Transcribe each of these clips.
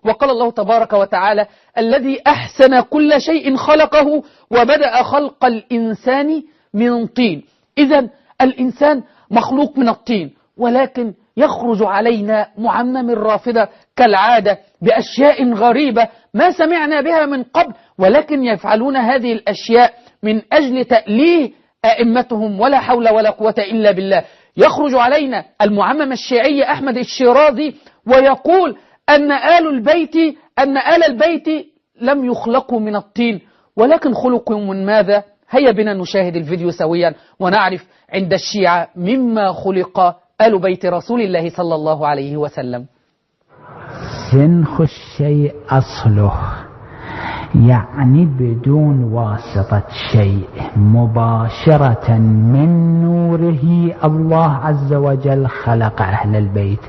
وقال الله تبارك وتعالى: الذي أحسن كل شيء خلقه وبدأ خلق الإنسان من طين. إذن الإنسان مخلوق من الطين، ولكن يخرج علينا معمم الرافضة كالعادة بأشياء غريبة ما سمعنا بها من قبل، ولكن يفعلون هذه الأشياء من أجل تأليه أئمتهم، ولا حول ولا قوة إلا بالله. يخرج علينا المعمم الشيعي أحمد الشيرازي ويقول أن آل البيت لم يخلقوا من الطين، ولكن خلقوا من ماذا؟ هيا بنا نشاهد الفيديو سويا ونعرف عند الشيعة مما خلق آل بيت رسول الله صلى الله عليه وسلم. سنخ الشيء أصله، يعني بدون واسطة شيء، مباشرة من نوره الله عز وجل خلق أهل البيت.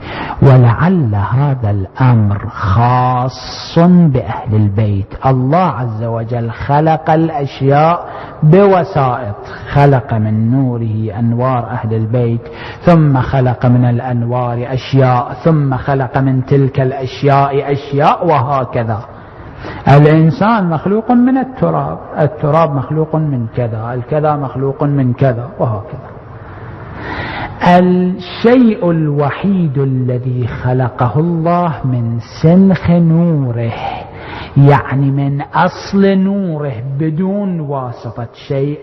ولعل هذا الأمر خاص بأهل البيت. الله عز وجل خلق الأشياء بوسائط، خلق من نوره أنوار أهل البيت، ثم خلق من الأنوار أشياء، ثم خلق من تلك الأشياء أشياء، وهكذا. الإنسان مخلوق من التراب، التراب مخلوق من كذا، الكذا مخلوق من كذا، وهكذا. الشيء الوحيد الذي خلقه الله من سنخ نوره، يعني من أصل نوره بدون واسطة شيء،